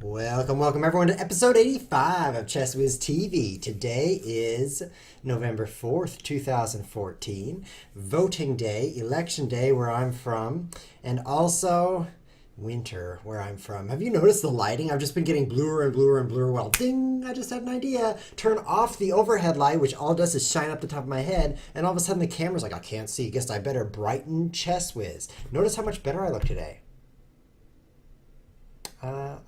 Welcome everyone to episode 85 of Chess Whiz TV. Today is November 4th, 2014, voting day, election day where I'm from, and also winter where I'm from. Have you noticed the lighting? I've just been getting bluer and bluer and bluer. Well, ding, I just had an idea. Turn off the overhead light, which all it does is shine up the top of my head, and all of a sudden the camera's like, I can't see. Guess I better brighten Chess Whiz. Notice how much better I look today.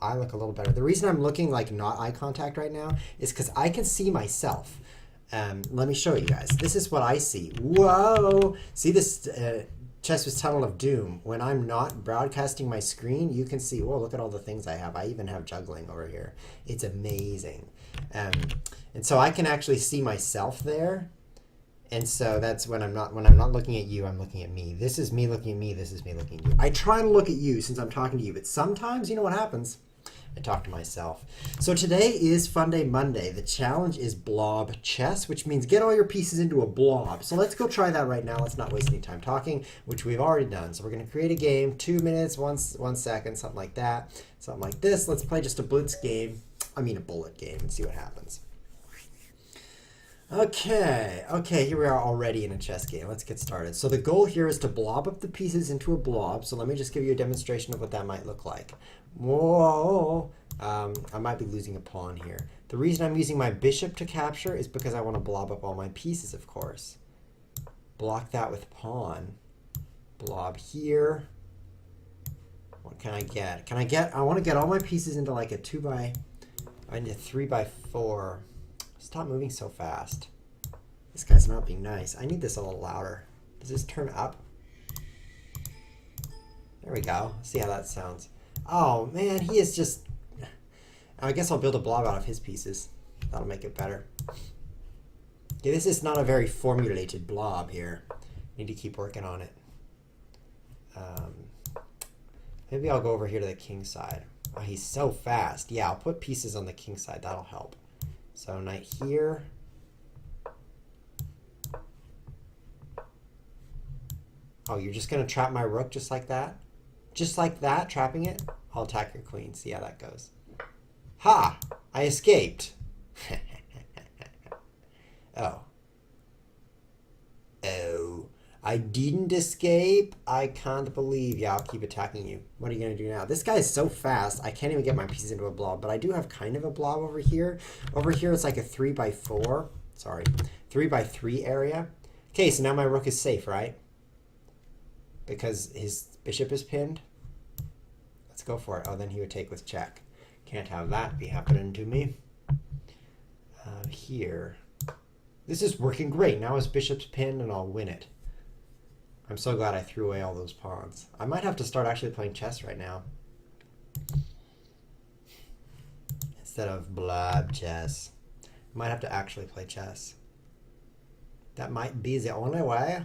I look a little better. The reason I'm looking like not eye contact right now is because I can see myself. Let me show you guys. This is what I see. Whoa! See this Chess Whiz Tunnel of Doom? When I'm not broadcasting my screen, you can see, whoa, look at all the things I have. I even have juggling over here. It's amazing. And so I can actually see myself there. And so that's when I'm not looking at you, I'm looking at me. This is me looking at me, this is me looking at you. I try to look at you since I'm talking to you, but sometimes, you know what happens? I talk to myself. So today is Funday Monday. The challenge is blob chess, which means get all your pieces into a blob. So let's go try that right now. Let's not waste any time talking, which we've already done. So we're going to create a game, 2 minutes, 1 second, something like that, something like this. Let's play just a blitz game, a bullet game, and see what happens. Okay, here we are already in a chess game. Let's get started. So the goal here is to blob up the pieces into a blob. So let me just give you a demonstration of what that might look like. Whoa! I might be losing a pawn here. The reason I'm using my bishop to capture is because I want to blob up all my pieces, of course. Block that with pawn. Blob here. What can I get? I want to get all my pieces into like a 3x4. Stop moving so fast. This guy's not being nice. I need this a little louder. Does this turn up? There we go. See how that sounds. Oh man, he is just... I guess I'll build a blob out of his pieces. That'll make it better. Okay, this is not a very formulated blob here. Need to keep working on it. Maybe I'll go over here to the king side. Oh, he's so fast. Yeah, I'll put pieces on the king side. That'll help. So knight here. Oh, you're just going to trap my rook just like that? Just like that, trapping it? I'll attack your queen. See how that goes. Ha! I escaped. Oh. Oh. I didn't escape. I can't believe. Yeah, I'll keep attacking you. What are you going to do now? This guy is so fast. I can't even get my pieces into a blob, but I do have kind of a blob over here. Over here, it's like a 3x4. Sorry, 3x3 area. Okay, so now my rook is safe, right? Because his bishop is pinned. Let's go for it. Oh, then he would take with check. Can't have that be happening to me. Here. This is working great. Now his bishop's pinned, and I'll win it. I'm so glad I threw away all those pawns. I might have to start actually playing chess right now. Instead of blob chess. I might have to actually play chess. That might be the only way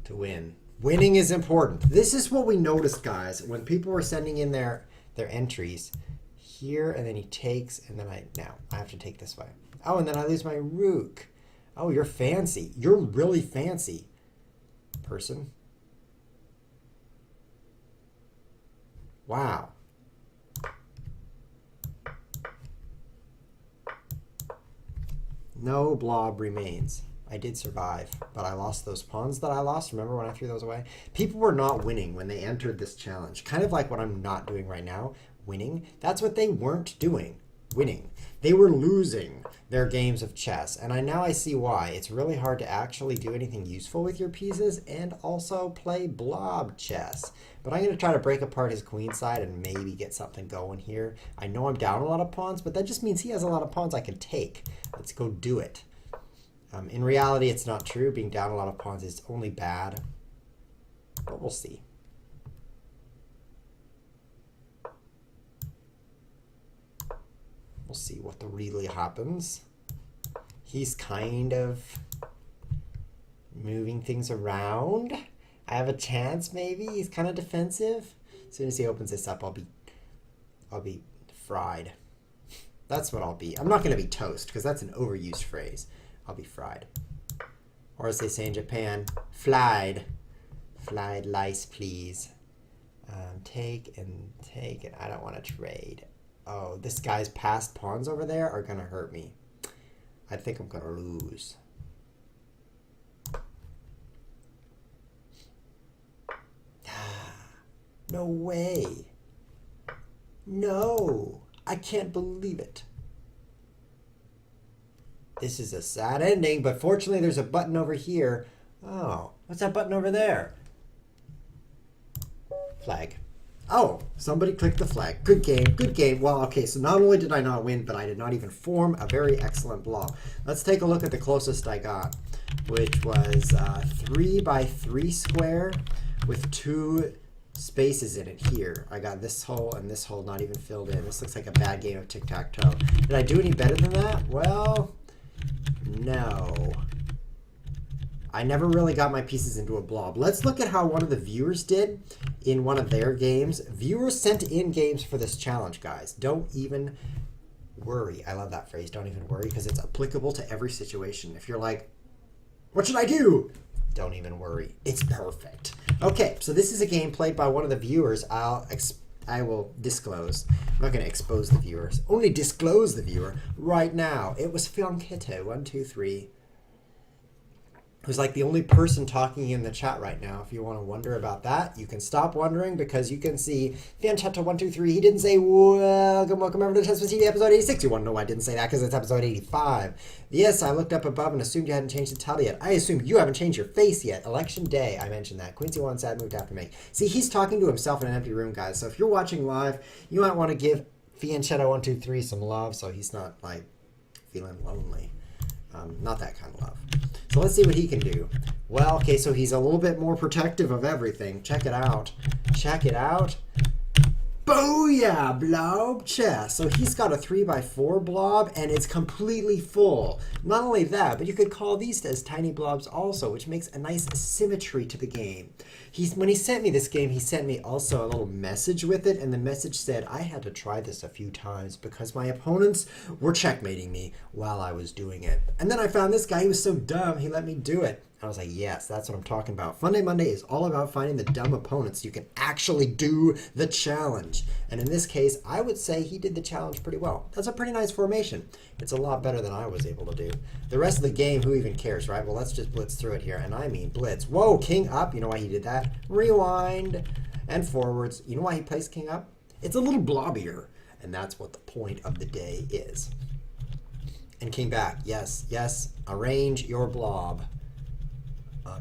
to win. Winning is important. This is what we noticed, guys, when people were sending in their entries. Here, and then he takes, and then now I have to take this way. Oh, and then I lose my rook. Oh, you're fancy. You're really fancy. Person. Wow. No blob remains. I did survive, but I lost those pawns that I lost. Remember when I threw those away? People were not winning when they entered this challenge. Kind of like what I'm not doing right now, winning. That's what they weren't doing, winning. They were losing their games of chess, and now I see why. It's really hard to actually do anything useful with your pieces and also play blob chess. But I'm going to try to break apart his queen side and maybe get something going here. I know I'm down a lot of pawns, but that just means he has a lot of pawns I can take. Let's go do it. In reality, it's not true. Being down a lot of pawns is only bad, but we'll see. We'll see what really happens. He's kind of moving things around. I have a chance, maybe. He's kind of defensive. As soon as he opens this up, I'll be fried. That's what I'll be. I'm not going to be toast, because that's an overused phrase. I'll be fried. Or as they say in Japan, flied. Flied lice, please. Take and take, and I don't want to trade. Oh, this guy's passed pawns over there are gonna hurt me. I think I'm gonna lose. No way. No, I can't believe it. This is a sad ending, but fortunately there's a button over here. Oh, what's that button over there? Flag. Oh, somebody clicked the flag. Good game, good game. Well, okay, so not only did I not win, but I did not even form a very excellent blob. Let's take a look at the closest I got, which was 3 by 3 square with 2 spaces in it here. I got this hole and this hole not even filled in. This looks like a bad game of tic-tac-toe. Did I do any better than that? Well, no. I never really got my pieces into a blob. Let's look at how one of the viewers did in one of their games. Viewers sent in games for this challenge, guys. Don't even worry. I love that phrase, don't even worry, because it's applicable to every situation. If you're like, what should I do? Don't even worry. It's perfect. Okay, so this is a game played by one of the viewers. I will disclose. I'm not going to expose the viewers. Only disclose the viewer right now. It was Funday123. Who's like the only person talking in the chat right now. If you want to wonder about that, you can stop wondering because you can see Fanchetta123. He didn't say welcome over to Test TV episode 86. You want to know why I didn't say that? Because it's episode 85. Yes, I looked up above and assumed you hadn't changed the title yet. I assume you haven't changed your face yet. Election day, I mentioned that. Quincy One Sad moved after me. See, he's talking to himself in an empty room, guys. So if you're watching live, you might want to give Fanchetta123 some love so he's not like feeling lonely. Not that kind of love. So let's see what he can do. Well, okay, so he's a little bit more protective of everything. Check it out. Check it out. Booyah, blob chest. So he's got a 3 by 4 blob and it's completely full. Not only that, but you could call these as tiny blobs also, which makes a nice symmetry to the game. When he sent me this game, he sent me also a little message with it, and the message said I had to try this a few times because my opponents were checkmating me while I was doing it. And then I found this guy, he was so dumb, he let me do it. I was like, yes, that's what I'm talking about. Funday Monday is all about finding the dumb opponents so you can actually do the challenge. And in this case, I would say he did the challenge pretty well. That's a pretty nice formation. It's a lot better than I was able to do. The rest of the game, who even cares, right? Well, let's just blitz through it here. And I mean blitz. Whoa, king up. You know why he did that? Rewind and forwards. You know why he plays king up? It's a little blobbier. And that's what the point of the day is. And king back. Yes, yes. Arrange your blob.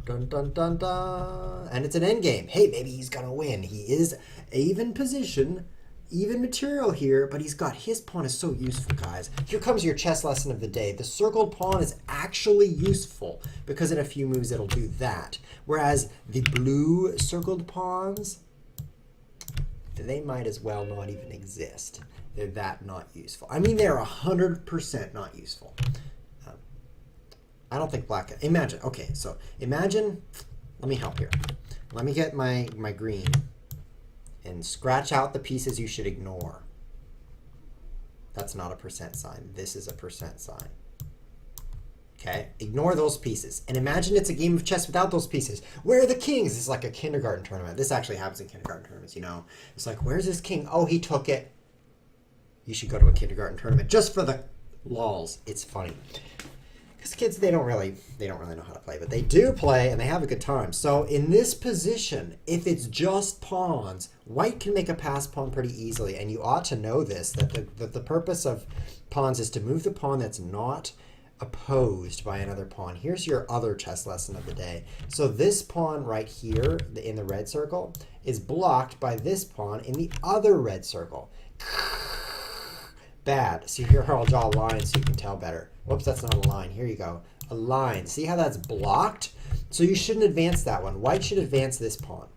Dun, dun, dun, dun. And it's an end game. Hey, maybe he's going to win. He is even position, even material here, but he's got his pawn is so useful, guys. Here comes your chess lesson of the day. The circled pawn is actually useful because in a few moves it'll do that. Whereas the blue circled pawns, they might as well not even exist. They're that not useful. I mean, they're 100% not useful. I don't think black, imagine, okay, so imagine, let me help here. Let me get my green and scratch out the pieces you should ignore. That's not a percent sign. This is a percent sign. Okay, ignore those pieces. And imagine it's a game of chess without those pieces. Where are the kings? This is like a kindergarten tournament. This actually happens in kindergarten tournaments, you know. It's like, where's this king? Oh, he took it. You should go to a kindergarten tournament just for the lols. It's funny. Because kids, they don't really know how to play, but they do play and they have a good time. So in this position, if it's just pawns, white can make a pass pawn pretty easily. And you ought to know this, that the purpose of pawns is to move the pawn that's not opposed by another pawn. Here's your other chess lesson of the day. So this pawn right here in the red circle is blocked by this pawn in the other red circle. Bad. So here I'll draw a line so you can tell better. Whoops, that's not a line. Here you go. A line. See how that's blocked? So you shouldn't advance that one. White should advance this pawn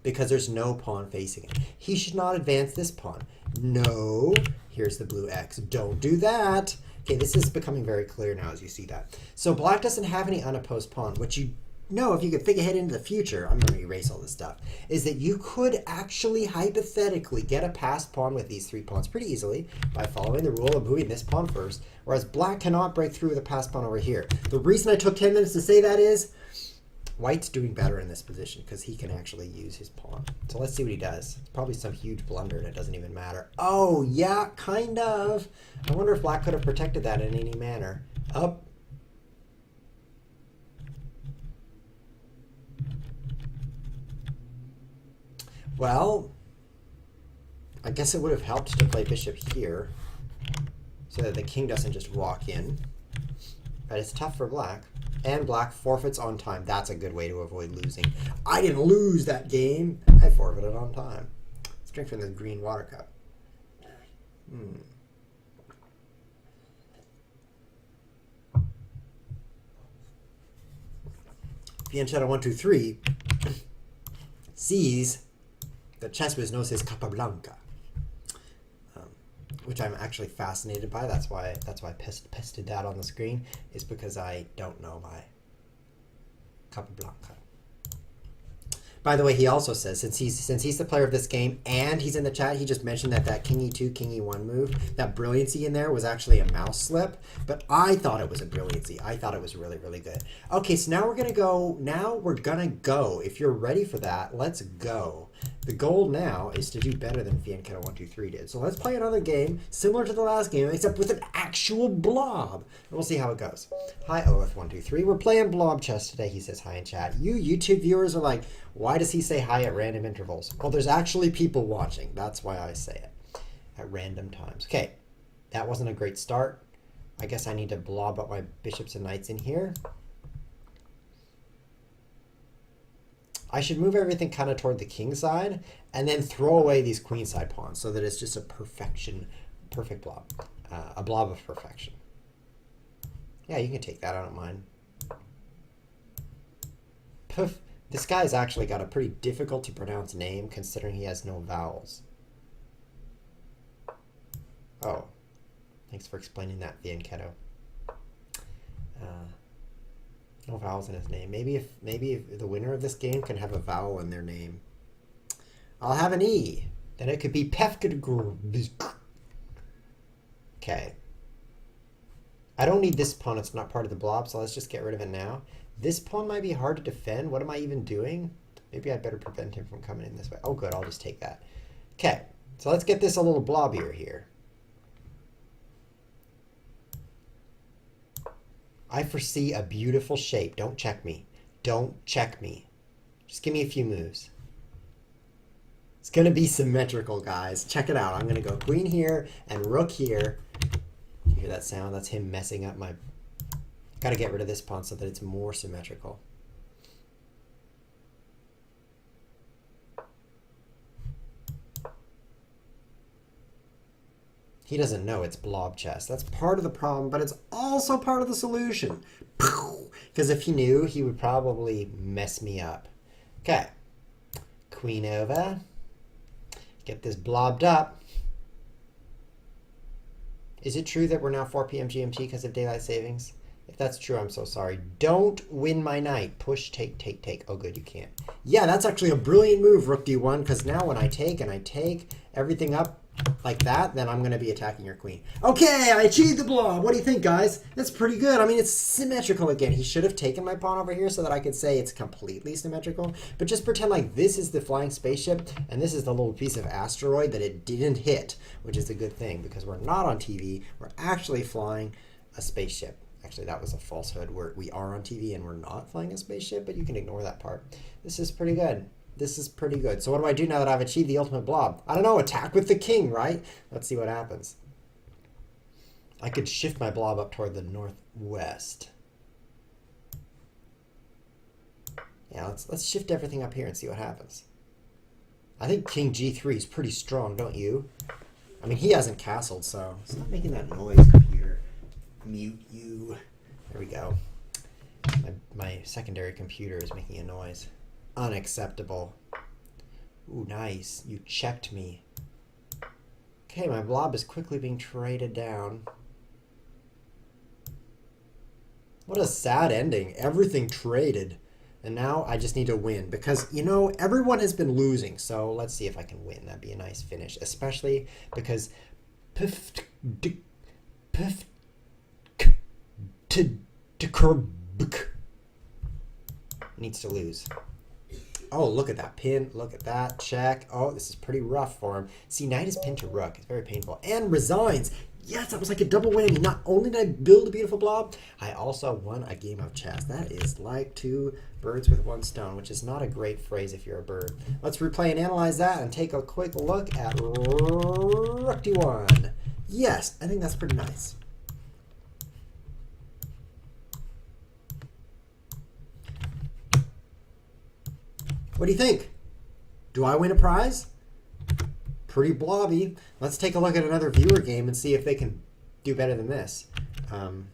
because there's no pawn facing it. He should not advance this pawn. No. Here's the blue X. Don't do that. Okay, this is becoming very clear now as you see that. So black doesn't have any unopposed pawn. What you know, if you could think ahead into the future, I'm going to erase all this stuff, is that you could actually hypothetically get a passed pawn with these 3 pawns pretty easily by following the rule of moving this pawn first, whereas black cannot break through the passed pawn over here. The reason I took 10 minutes to say that is White's doing better in this position because he can actually use his pawn. So let's see what he does. It's probably some huge blunder and it doesn't even matter. Oh, yeah, kind of. I wonder if Black could have protected that in any manner. Up. Well, I guess it would have helped to play bishop here so that the king doesn't just walk in. But it's tough for Black. And Black forfeits on time. That's a good way to avoid losing. I didn't lose that game. I forfeited on time. Let's drink from the green water cup. Fianchetto 123 sees that Chesswiz knows his Capablanca, which I'm actually fascinated by. That's why I pasted that on the screen, is because I don't know my Capablanca. By the way, he also says, since he's the player of this game and he's in the chat, he just mentioned that King E2, King E1 move, that brilliancy in there was actually a mouse slip, but I thought it was a brilliancy. I thought it was really, really good. Okay, so now we're gonna go. If you're ready for that, let's go. The goal now is to do better than Fianchetto 123 did. So let's play another game similar to the last game, except with an actual blob. And we'll see how it goes. Hi, OF123. We're playing blob chess today. He says hi in chat. You YouTube viewers are like, why does he say hi at random intervals? Well, there's actually people watching. That's why I say it at random times. Okay, that wasn't a great start. I guess I need to blob up my bishops and knights in here. I should move everything kind of toward the king side and then throw away these queen side pawns so that it's just a perfect blob. A blob of perfection. Yeah, you can take that. I don't mind. Poof. This guy's actually got a pretty difficult to pronounce name considering he has no vowels. Oh. Thanks for explaining that, Fianchetto. No vowels in his name. Maybe if the winner of this game can have a vowel in their name. I'll have an E. Then it could be Pefkadgr. Okay. I don't need this pawn. It's not part of the blob, so let's just get rid of it now. This pawn might be hard to defend. What am I even doing? Maybe I'd better prevent him from coming in this way. Oh, good. I'll just take that. Okay. So let's get this a little blobbier here. I foresee a beautiful shape. Don't check me. Don't check me. Just give me a few moves. It's going to be symmetrical, guys. Check it out. I'm going to go queen here and rook here. You hear that sound? That's him messing up my... Got to get rid of this pawn so that it's more symmetrical. He doesn't know it's blob chess. That's part of the problem, but it's also part of the solution. Because if he knew, he would probably mess me up. Okay. Queen over. Get this blobbed up. Is it true that we're now 4 p.m. GMT because of daylight savings? If that's true, I'm so sorry. Don't win my knight. Push, take, take, take. Oh, good, you can't. Yeah, that's actually a brilliant move, Rook D1, because now when I take and I take everything up like that, then I'm going to be attacking your queen. Okay, I achieved the blob. What do you think, guys? That's pretty good. I mean, it's symmetrical again. He should have taken my pawn over here so that I could say it's completely symmetrical. But just pretend like this is the flying spaceship and this is the little piece of asteroid that it didn't hit, which is a good thing because we're not on TV. We're actually flying a spaceship. Actually, that was a falsehood. We are on TV and we're not flying a spaceship, but you can ignore that part. This is pretty good. This is pretty good. So what do I do now that I've achieved the ultimate blob? I don't know. Attack with the king, right? Let's see what happens. I could shift my blob up toward the northwest. Yeah, let's shift everything up here and see what happens. I think King G3 is pretty strong, don't you? I mean, he hasn't castled, so stop making that noise, computer. Mute you. There we go. My secondary computer is making a noise. Unacceptable. Ooh, nice. You checked me. Okay, my blob is quickly being traded down. What a sad ending. Everything traded. And now I just need to win because, you know, everyone has been losing. So let's see if I can win. That'd be a nice finish, especially because needs to lose. Oh, look at that pin. Look at that. Check. Oh, this is pretty rough for him. See, knight is pinned to rook. It's very painful. And resigns. Yes, that was like a double whammy. Not only did I build a beautiful blob, I also won a game of chess. That is like 2 birds with 1 stone, which is not a great phrase if you're a bird. Let's replay and analyze that and take a quick look at Rook D1. Yes, I think that's pretty nice. What do you think? Do I win a prize? Pretty blobby. Let's take a look at another viewer game and see if they can do better than this.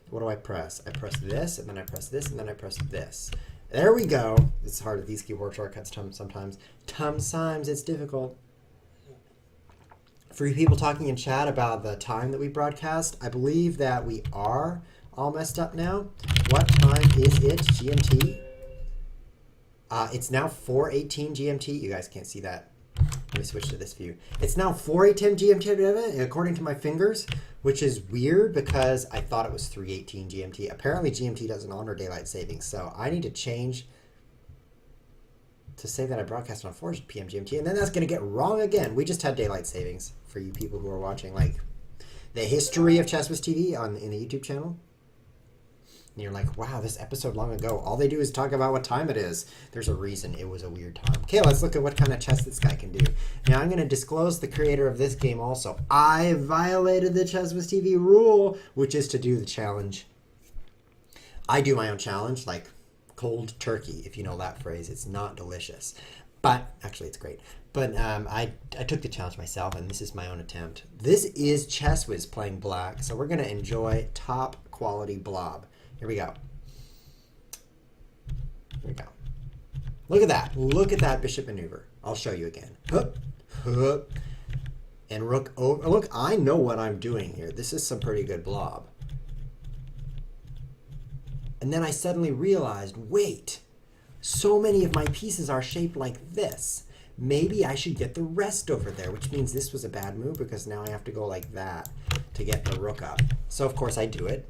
What do I press? I press this, and then I press this, and then I press this. There we go. It's hard with these keyboard shortcuts sometimes. Sometimes it's difficult. For you people talking in chat about the time that we broadcast, I believe that we are all messed up now. What time is it, GMT? It's now 4:18 GMT. You guys can't see that. Let me switch to this view. It's now 4:18 GMT according to my fingers, which is weird because I thought it was 3:18 GMT. Apparently GMT doesn't honor daylight savings, so I need to change to say that I broadcast on 4 p.m. GMT, and then that's going to get wrong again. We just had daylight savings for you people who are watching like the history of Chess with TV in the YouTube channel. And you're like, wow, this episode long ago, all they do is talk about what time it is. There's a reason it was a weird time. Okay, let's look at what kind of chess this guy can do. Now, I'm going to disclose the creator of this game also. I violated the Chess with TV rule, which is to do the challenge. I do my own challenge, like cold turkey, if you know that phrase. It's not delicious. But, actually, it's great. But I took the challenge myself, and this is my own attempt. This is Chess Whiz playing black, so we're going to enjoy top quality blob. Here we go. Here we go. Look at that. Look at that bishop maneuver. I'll show you again. Hup, hup. And rook over. Look, I know what I'm doing here. This is some pretty good blob. And then I suddenly realized, wait, so many of my pieces are shaped like this. Maybe I should get the rest over there, which means this was a bad move because now I have to go like that to get the rook up. So, of course, I do it.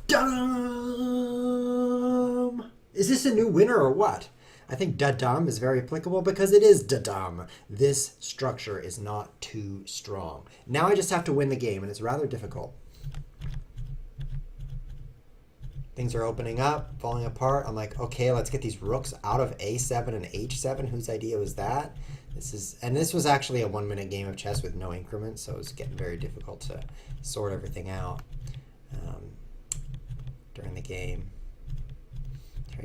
Da-dum! Is this a new winner or what? I think da-dum is very applicable because it is da-dum. This structure is not too strong. Now I just have to win the game, and it's rather difficult. Things are opening up, falling apart. I'm like, okay, let's get these rooks out of A7 and H7. Whose idea was that? This was actually a 1-minute game of chess with no increments, so it was getting very difficult to sort everything out during the game.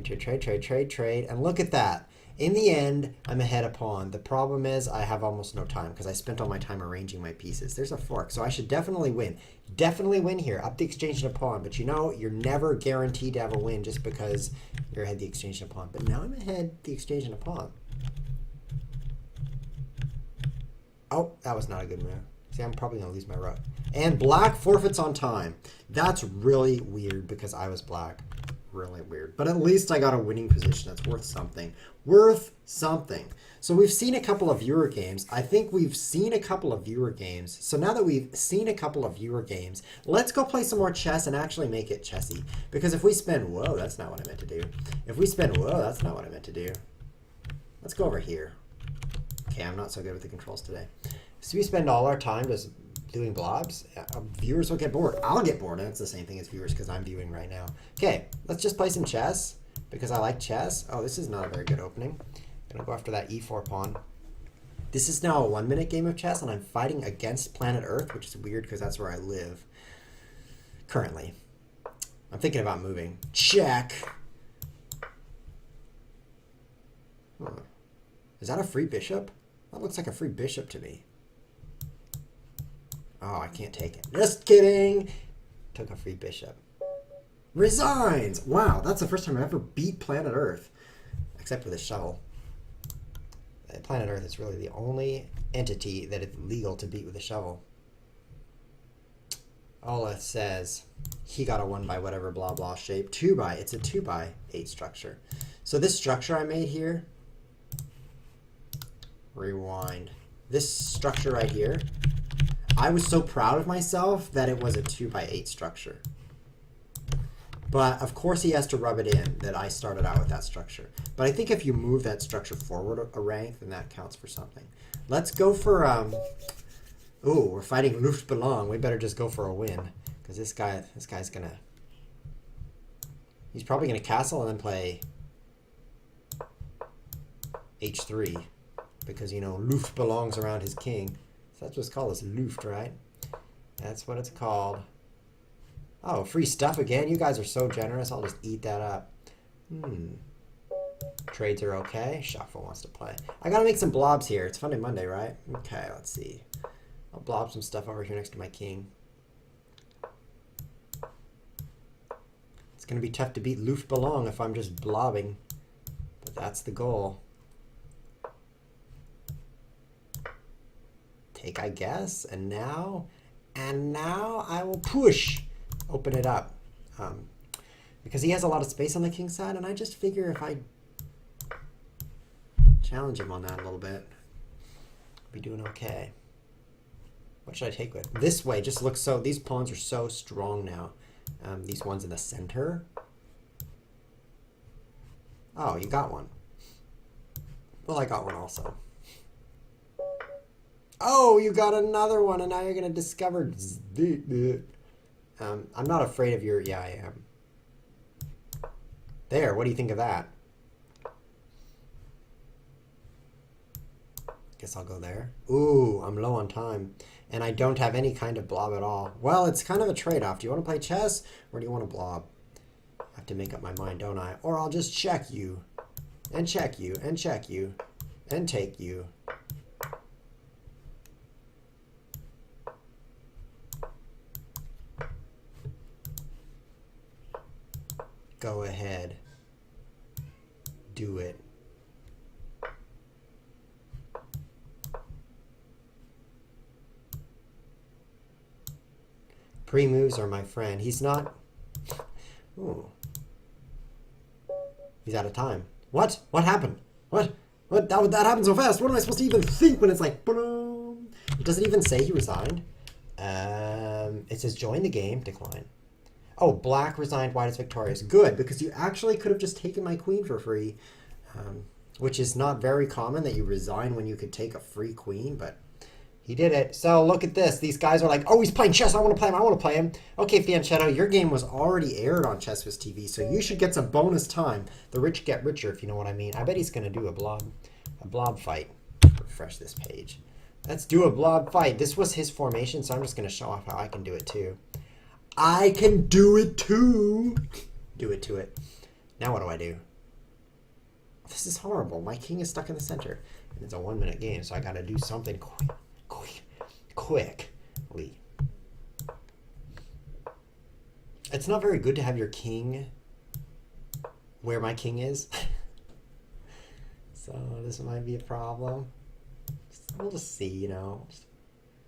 Trade. And look at that. In the end, I'm ahead a pawn. The problem is I have almost no time because I spent all my time arranging my pieces. There's a fork, so I should definitely win. Definitely win here. Up the exchange and a pawn. But you know, you're never guaranteed to have a win just because you're ahead the exchange and a pawn. But now I'm ahead the exchange and a pawn. Oh, that was not a good move. See, I'm probably going to lose my rook. And black forfeits on time. That's really weird because I was black. Really weird. But at least I got a winning position. That's worth something. Worth something. So we've seen a couple of viewer games. I think we've seen a couple of viewer games. So now that we've seen a couple of viewer games, let's go play some more chess and actually make it chessy. Because if we spend, whoa, that's not what I meant to do. If we spend, whoa, that's not what I meant to do. Let's go over here. Okay, I'm not so good with the controls today. So we spend all our time just doing blobs. Viewers will get bored. I'll get bored, and it's the same thing as viewers because I'm viewing right now. Okay, let's just play some chess because I like chess. Oh, this is not a very good opening. I'm going to go after that e4 pawn. This is now a 1-minute game of chess, and I'm fighting against planet Earth, which is weird because that's where I live currently. I'm thinking about moving. Check. Is that a free bishop? That looks like a free bishop to me. Oh, I can't take it. Just kidding. Took a free bishop. Resigns. Wow, that's the first time I've ever beat planet Earth. Except with a shovel. Planet Earth is really the only entity that is legal to beat with a shovel. Ola says he got a 1 by whatever blah blah shape. It's a 2 by 8 structure. So this structure I made here, rewind. This structure right here, I was so proud of myself that it was a 2 by 8 structure. But of course he has to rub it in that I started out with that structure. But I think if you move that structure forward a rank, then that counts for something. Let's go for, ooh, we're fighting Luftballon. We better just go for a win. Because this guy's gonna, he's probably gonna castle and then play h3. Because, you know, Luft belongs around his king. So that's what's called, is Luft, right? That's what it's called. Oh, free stuff again? You guys are so generous. I'll just eat that up. Trades are okay. Shuffle wants to play. I gotta make some blobs here. It's Funday Monday, right? Okay, let's see. I'll blob some stuff over here next to my king. It's gonna be tough to beat Luftballon if I'm just blobbing. But that's the goal. Take, I guess. And now I will push. Open it up. Because he has a lot of space on the king side, and I just figure if I challenge him on that a little bit, I'll be doing okay. What should I take with? This way just looks so, these pawns are so strong now. These ones in the center. Oh, you got one. Well, I got one also. Oh, you got another one, and now you're gonna discover. I'm not afraid of your. Yeah, I am. There. What do you think of that? Guess I'll go there. Ooh, I'm low on time, and I don't have any kind of blob at all. Well, it's kind of a trade-off. Do you want to play chess, or do you want to blob? I have to make up my mind, don't I? Or I'll just check you, and check you, and check you, and take you. Go ahead. Do it. Pre-moves are my friend. He's not. Ooh. He's out of time. What? What happened? What? What? That happened so fast. What am I supposed to even think when it's like, boom? It doesn't even say he resigned. It says join the game, decline. Oh, black resigned, white is victorious. Good, because you actually could have just taken my queen for free, which is not very common that you resign when you could take a free queen, but he did it. So look at this. These guys are like, oh, he's playing chess. I want to play him. I want to play him. Okay, Fianchetto, your game was already aired on ChessWhiz TV, so you should get some bonus time. The rich get richer, if you know what I mean. I bet he's going to do a blob fight. Refresh this page. Let's do a blob fight. This was his formation, so I'm just going to show off how I can do it too. I can do it too. Do it to it. Now what do I do? This is horrible. My king is stuck in the center. And it's a 1-minute game, so I got to do something quickly. It's not very good to have your king where my king is. So this might be a problem. We'll just see, you know. Just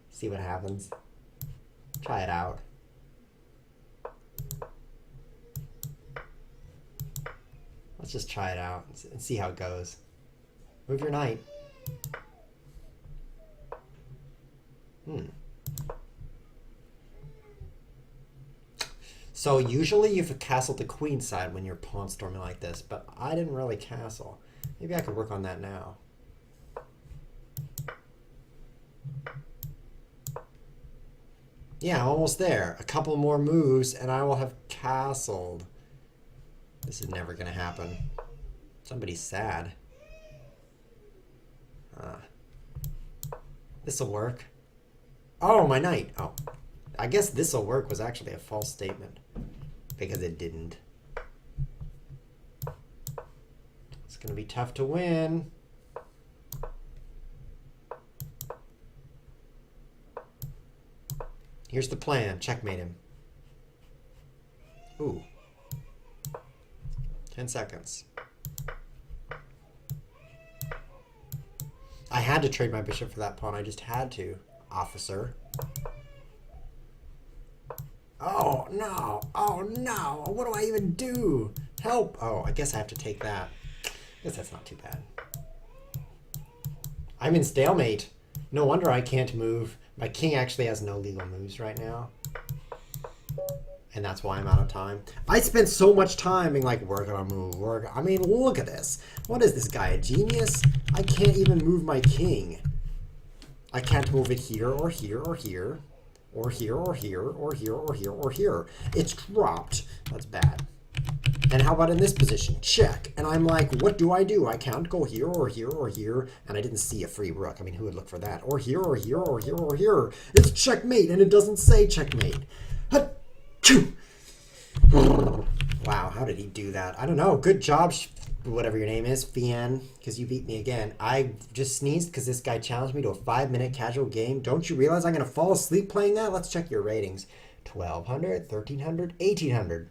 see what happens. Try it out. Let's just try it out and see how it goes. Move your knight. So usually you've castled the queen side when you're pawn storming like this, but I didn't really castle. Maybe I could work on that now. Yeah, almost there. A couple more moves and I will have castled. This is never going to happen. Somebody's sad. This'll work. Oh, my knight. Oh, I guess this'll work was actually a false statement because it didn't. It's going to be tough to win. Here's the plan. Checkmate him. Ooh. 10 seconds. I had to trade my bishop for that pawn. I just had to, officer. Oh, no. Oh, no. What do I even do? Help. Oh, I guess I have to take that. I guess that's not too bad. I'm in stalemate. No wonder I can't move. My king actually has no legal moves right now. And that's why I'm out of time. I spent so much time being like, we're gonna move, I mean, look at this. What is this guy, a genius? I can't even move my king. I can't move it here or here or here. Or here or here or here or here or here. It's dropped. That's bad. And how about in this position? Check. And I'm like, what do? I can't go here or here or here. And I didn't see a free rook. I mean, who would look for that? Or here or here or here or here. It's checkmate, and it doesn't say checkmate. Wow, how did he do that? I don't know. Good job, whatever your name is, Fien, because you beat me again. I just sneezed because this guy challenged me to a 5-minute casual game. Don't you realize I'm going to fall asleep playing that? Let's check your ratings. 1,200, 1,300, 1,800.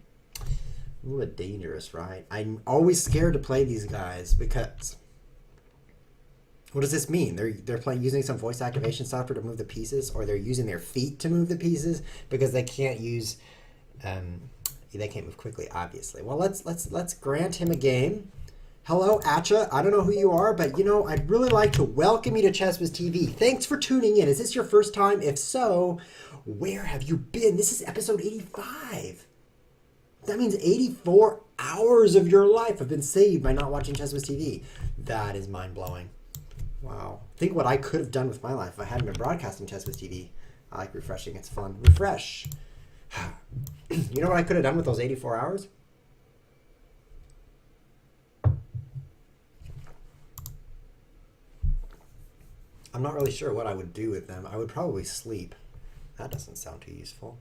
Ooh, dangerous, right? I'm always scared to play these guys because... What does this mean? They're playing using some voice activation software to move the pieces, or they're using their feet to move the pieces because they can't use... they can't move quickly, obviously. Well, let's grant him a game. Hello, Acha. I don't know who you are, but you know, I'd really like to welcome you to ChessWhiz TV. Thanks for tuning in. Is this your first time? If so, where have you been? This is episode 85. That means 84 hours of your life have been saved by not watching ChessWhiz TV. That is mind-blowing. Wow. Think what I could have done with my life if I hadn't been broadcasting ChessWhiz TV. I like refreshing. It's fun. Refresh. You know what I could have done with those 84 hours? I'm not really sure what I would do with them. I would probably sleep. That doesn't sound too useful.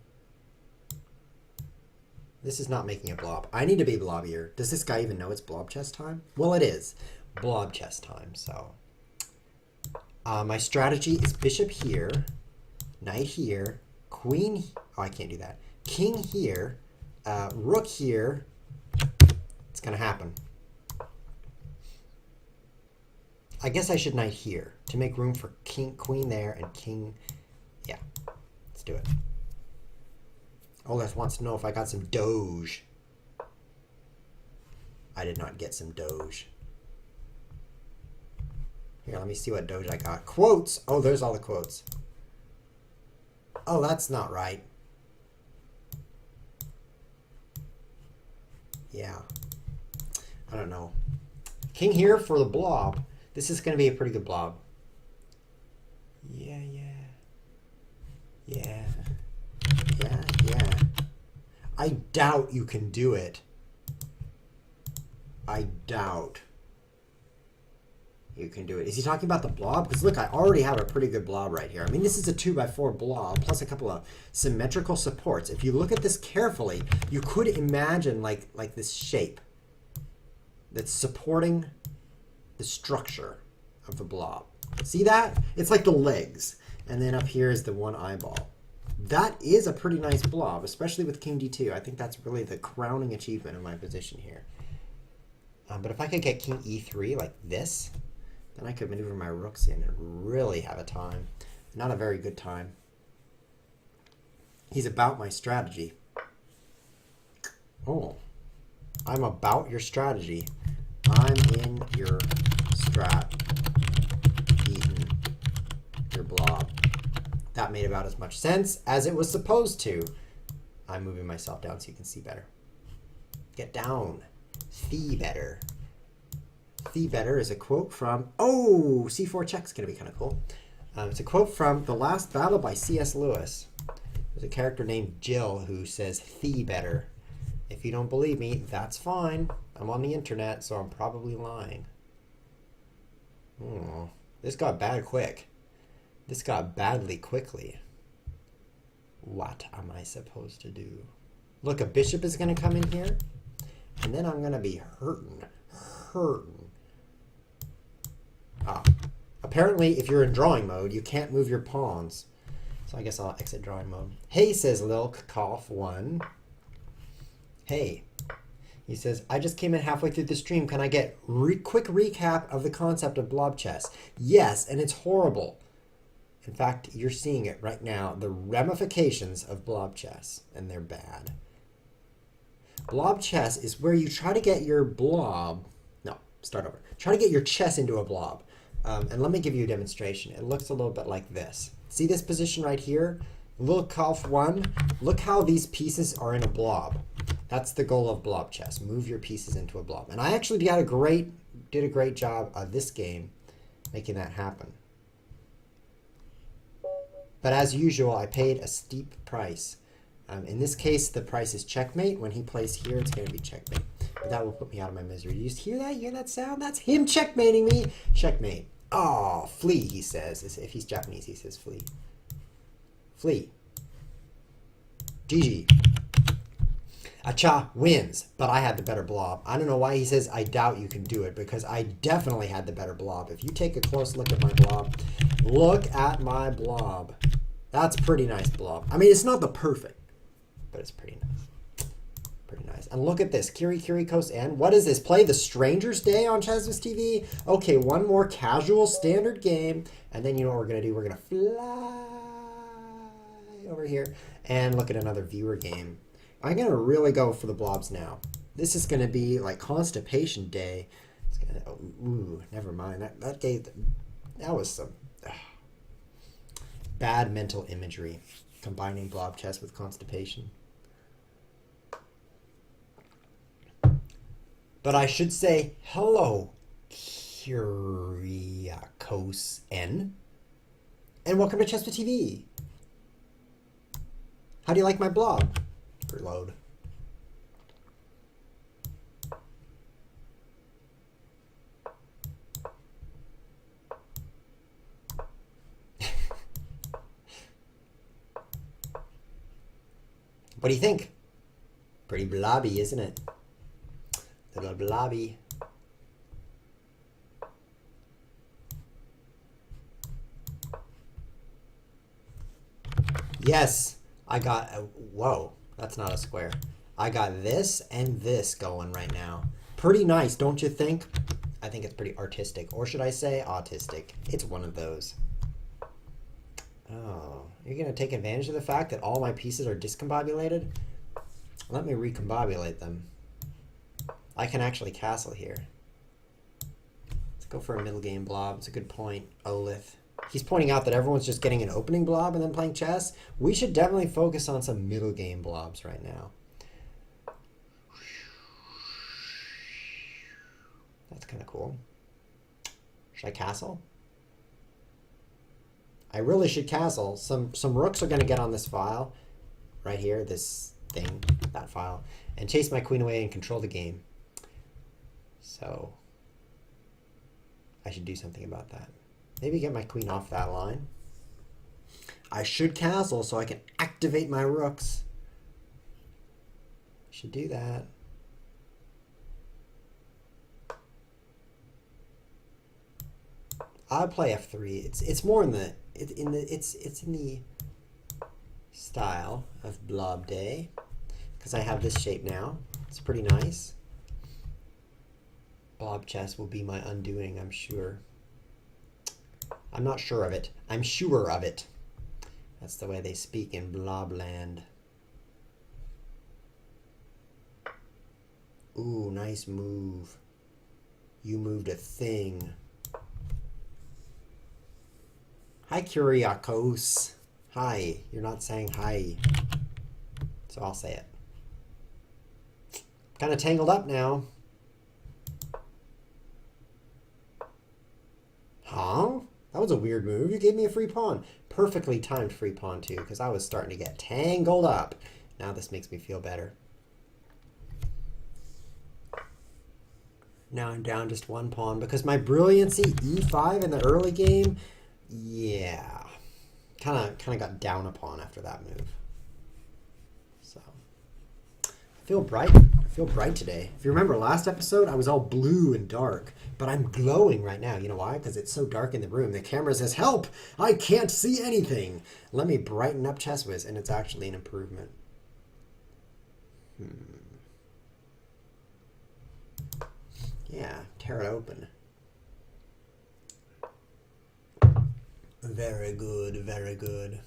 This is not making a blob. I need to be blobbier. Does this guy even know it's blob chess time? Well, it is. Blob chess time, so. My strategy is bishop here, knight here, queen... Oh, I can't do that. King here, rook here. It's going to happen. I guess I should knight here to make room for king, queen there, and king. Yeah, let's do it. Olaf wants to know if I got some doge. I did not get some doge. Here, let me see what doge I got. Quotes. Oh, there's all the quotes. Oh, that's not right. Yeah. I don't know. King here for the blob. This is going to be a pretty good blob. Yeah. I doubt you can do it. I doubt you can do it. Is he talking about the blob? Because look, I already have a pretty good blob right here. I mean, this is a 2x4 blob plus a couple of symmetrical supports. If you look at this carefully, you could imagine like this shape that's supporting the structure of the blob. See that? It's like the legs. And then up here is the one eyeball. That is a pretty nice blob, especially with King D2. I think that's really the crowning achievement of my position here. But if I could get King E3 like this, then I could maneuver my rooks in and really have a time. Not a very good time. He's about my strategy. Oh, I'm about your strategy. I'm in your strat. Eating your blob. That made about as much sense as it was supposed to. I'm moving myself down so you can see better. Get down. See better. See better is a quote from... Oh, C4 check's going to be kind of cool. It's a quote from The Last Battle by C.S. Lewis. There's a character named Jill who says, "Thee better." If you don't believe me, that's fine. I'm on the internet, so I'm probably lying. Oh, this got bad quick. This got badly quickly. What am I supposed to do? Look, a bishop is going to come in here, and then I'm going to be hurting. Ah, apparently, if you're in drawing mode, you can't move your pawns. So I guess I'll exit drawing mode. Hey, says Lil Cough 1. Hey. He says, I just came in halfway through the stream. Can I get quick recap of the concept of blob chess? Yes, and it's horrible. In fact, you're seeing it right now. The ramifications of blob chess, and they're bad. Blob chess is where you try to get your blob... No, start over. Try to get your chess into a blob. And let me give you a demonstration. It looks a little bit like this. See this position right here? Look off one. Look how these pieces are in a blob. That's the goal of blob chess. Move your pieces into a blob. And I actually did a great job of this game making that happen. But as usual, I paid a steep price. In this case, the price is checkmate. When he plays here, it's going to be checkmate. But that will put me out of my misery. You just hear that? You hear that sound? That's him checkmating me. Checkmate. Oh, flee, he says. If he's Japanese, he says flee. Flee. GG. Acha wins, but I had the better blob. I don't know why he says I doubt you can do it, because I definitely had the better blob. If you take a close look at my blob, look at my blob. That's pretty nice blob. I mean, it's not the perfect, but it's pretty nice. Pretty nice. And look at this. Kiri Kiri Coast N. What is this? Play the Stranger's Day on Chazmas TV? Okay, one more casual standard game. And then you know what we're going to do? We're going to fly over here and look at another viewer game. I'm going to really go for the blobs now. This is going to be like Constipation Day. It's gonna, ooh, never mind. That was some bad mental imagery. Combining blob chess with constipation. But I should say, hello, Kyriakos N. And welcome to Chessma TV. How do you like my blob? Reload. What do you think? Pretty blobby, isn't it? Little blobby. Yes, I got a, whoa, that's not a square. I got this and this going right now. Pretty nice, don't you think? I think it's pretty artistic. Or should I say autistic? It's one of those. Oh, you're going to take advantage of the fact that all my pieces are discombobulated? Let me recombobulate them. I can actually castle here. Let's go for a middle game blob. It's a good point, Olith. He's pointing out that everyone's just getting an opening blob and then playing chess. We should definitely focus on some middle game blobs right now. That's kind of cool. Should I castle? I really should castle. Some rooks are going to get on this file. Right here, this thing, that file. And chase my queen away and control the game. So I should do something about that. Maybe get my queen off that line. I should castle so I can activate my rooks. Should do that. I'll play f3. It's more in the it's in the style of Blob Day, because I have this shape now. It's pretty nice. Blob chess will be my undoing, I'm sure. I'm not sure of it. I'm sure of it. That's the way they speak in Blobland. Ooh, nice move. You moved a thing. Hi, Kyriakos. Hi. You're not saying hi. So I'll say it. Kind of tangled up now. Huh? That was a weird move. You gave me a free pawn. Perfectly timed free pawn, too, because I was starting to get tangled up. Now this makes me feel better. Now I'm down just one pawn because my brilliancy e5 in the early game, yeah, kind of got down upon after that move. So I feel bright. I feel bright today. If you remember last episode, I was all blue and dark, but I'm glowing right now. You know why? Because it's so dark in the room. The camera says, "Help! I can't see anything." Let me brighten up ChessWiz, and it's actually an improvement. Yeah, tear it open. Very good, very good.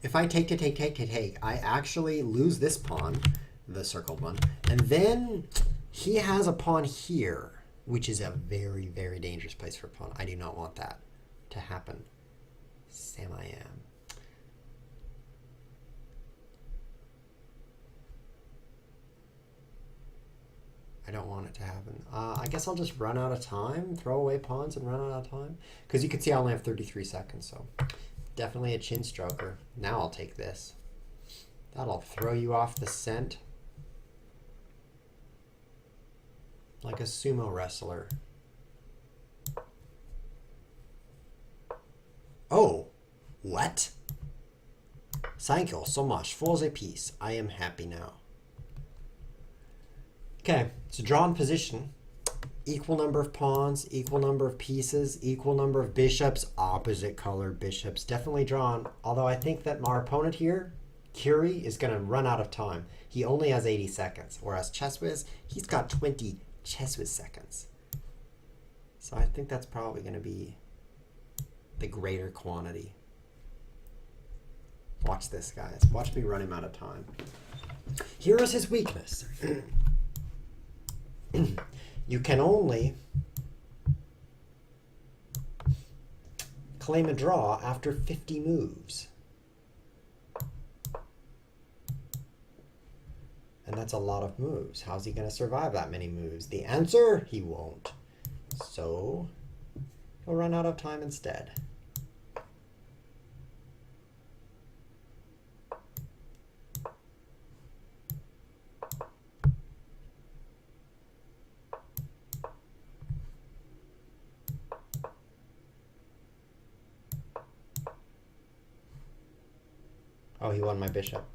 If I take, I actually lose this pawn, the circled one, and then He has a pawn here, which is a very, very dangerous place for a pawn. I do not want that to happen. Sam I am. I don't want it to happen. I guess I'll just run out of time, throw away pawns and run out of time. Because you can see I only have 33 seconds, so definitely a chin stroker. Now I'll take this. That'll throw you off the scent like a sumo wrestler. Oh, what? Thank you so much for the piece. I am happy now. Okay, it's a drawn position. Equal number of pawns, equal number of pieces, equal number of bishops, opposite colored bishops. Definitely drawn. Although I think that our opponent here, Curie, is going to run out of time. He only has 80 seconds. Whereas ChessWiz, he's got 20 ChessWiz seconds. So I think that's probably going to be the greater quantity. Watch this, guys. Watch me run him out of time. Here is his weakness. You can only claim a draw after 50 moves. And that's a lot of moves. How's he going to survive that many moves? The answer, he won't. So he'll run out of time instead. Oh, he won my bishop.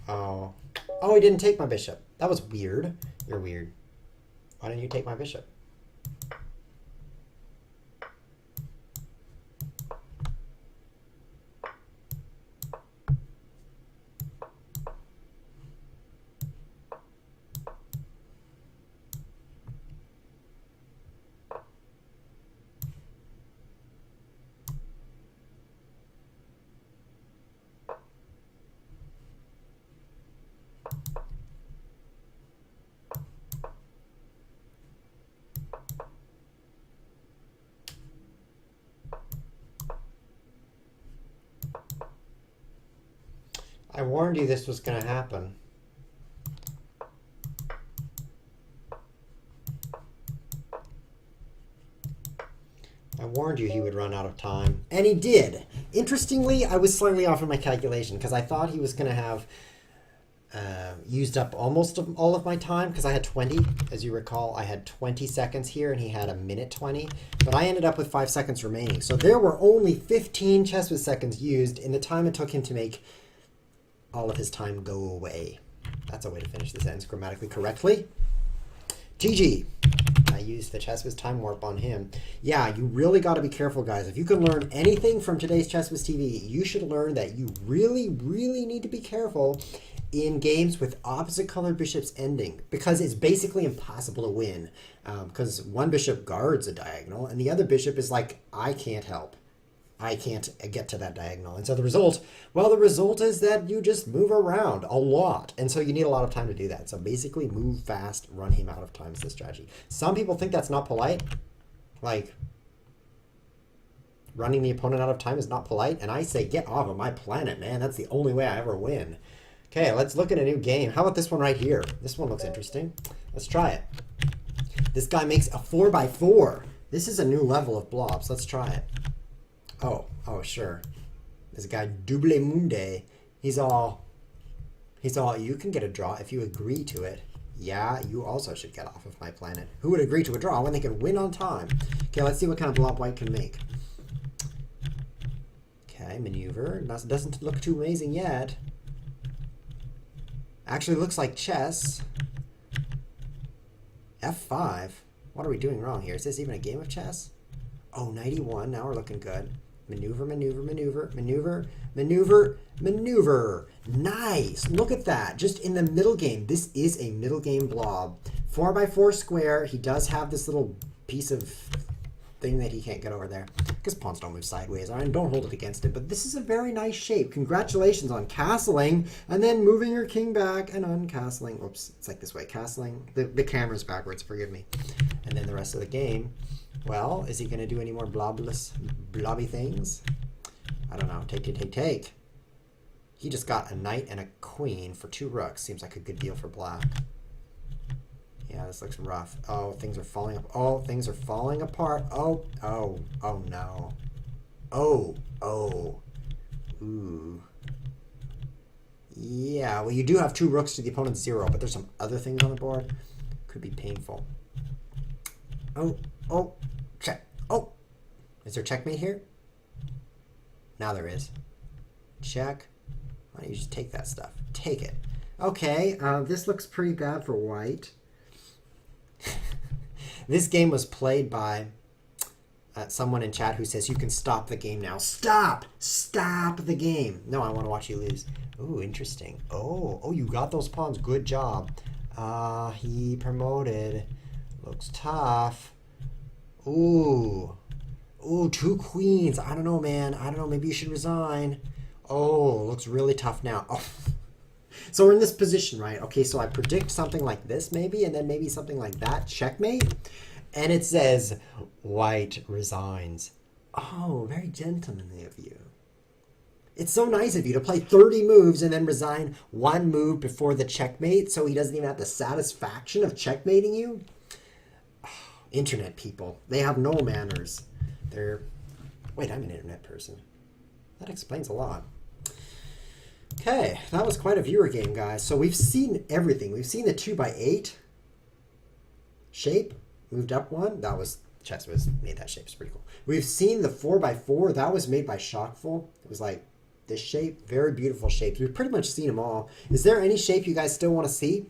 Oh. Oh, he didn't take my bishop. That was weird. You're weird. Why didn't you take my bishop? I warned you this was going to happen. I warned you he would run out of time. And he did. Interestingly, I was slightly off in my calculation because I thought he was going to have used up almost all of my time because I had 20. As you recall, I had 20 seconds here and he had a minute 20. But I ended up with 5 seconds remaining. So there were only 15 ChessWiz seconds used in the time it took him to make all of his time go away. That's a way to finish the sentence grammatically correctly. TG. I used the ChessWiz time warp on him. Yeah, you really got to be careful, guys. If you can learn anything from today's ChessWiz TV, you should learn that you really, really need to be careful in games with opposite colored bishops ending, because it's basically impossible to win, because one bishop guards a diagonal and the other bishop is like, I can't help. I can't get to that diagonal. And so the result, well, the result is that you just move around a lot. And so you need a lot of time to do that. So basically move fast, run him out of time is the strategy. Some people think that's not polite. Like, running the opponent out of time is not polite. And I say, get off of my planet, man. That's the only way I ever win. Okay, let's look at a new game. How about this one right here? This one looks interesting. Let's try it. This guy makes a 4x4. This is a new level of blobs. Let's try it. Oh, sure. This guy, Double Munde, he's all, you can get a draw if you agree to it. Yeah, you also should get off of my planet. Who would agree to a draw when they can win on time? Okay, let's see what kind of blob white can make. Okay, maneuver. Doesn't look too amazing yet. Actually looks like chess. F5. What are we doing wrong here? Is this even a game of chess? Oh, 91. Now we're looking good. Maneuver, maneuver, maneuver, maneuver, maneuver, maneuver. Nice. Look at that. Just in the middle game. This is a middle game blob. 4x4 square. He does have this little piece of thing that he can't get over there. Because pawns don't move sideways. I don't hold it against it. But this is a very nice shape. Congratulations on castling and then moving your king back and uncastling. Oops, it's like this way. Castling. The camera's backwards. Forgive me. And then the rest of the game. Well, is he going to do any more blobby things? I don't know. Take. He just got a knight and a queen for 2 rooks. Seems like a good deal for black. Yeah, this looks rough. Oh, things are falling up. Oh, things are falling apart. Oh no. Ooh. Yeah, well, you do have 2 rooks to the opponent's 0, but there's some other things on the board. Could be painful. Oh, check. Oh, is there checkmate here? Now there is. Check. Why don't you just take that stuff? Take it. Okay, this looks pretty bad for white. This game was played by someone in chat who says, you can stop the game now. Stop the game. No, I want to watch you lose. Ooh, interesting. Oh, you got those pawns. Good job. He promoted. Looks tough. Ooh, 2 queens. I don't know, man. I don't know. Maybe you should resign. Oh, looks really tough now. Oh. So we're in this position, right? Okay, so I predict something like this maybe, and then maybe something like that. Checkmate. And it says, white resigns. Oh, very gentlemanly of you. It's so nice of you to play 30 moves and then resign 1 move before the checkmate so he doesn't even have the satisfaction of checkmating you. Oh, internet people. They have no manners. Wait, I'm an internet person. That explains a lot. Okay, that was quite a viewer game, guys. So we've seen everything. We've seen the 2x8 shape, moved up 1. That was, Chess was made that shape. It's pretty cool. We've seen the 4x4. That was made by Shockful. It was like this shape. Very beautiful shapes. We've pretty much seen them all. Is there any shape you guys still want to see?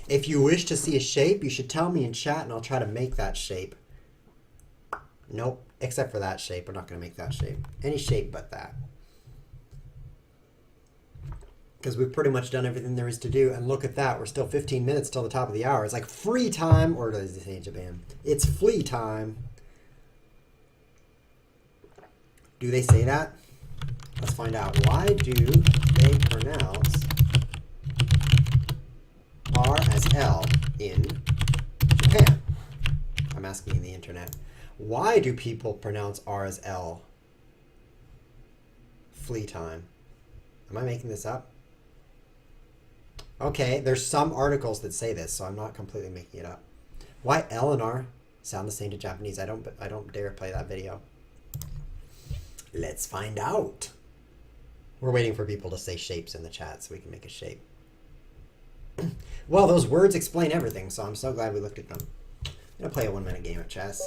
If you wish to see a shape, you should tell me in chat and I'll try to make that shape. Nope, except for that shape. We're not going to make that shape. Any shape but that. Because we've pretty much done everything there is to do. And look at that. We're still 15 minutes till the top of the hour. It's like free time. Or does it say in Japan? It's flea time. Do they say that? Let's find out. Why do they pronounce R as L in Japan? I'm asking the internet. Why do people pronounce R as L? Flea time. Am I making this up? Okay, there's some articles that say this, so I'm not completely making it up. Why L and R sound the same to Japanese? I don't dare play that video. Let's find out. We're waiting for people to say shapes in the chat so we can make a shape. Well, those words explain everything, so I'm so glad we looked at them. I'm going to play a 1-minute game of chess.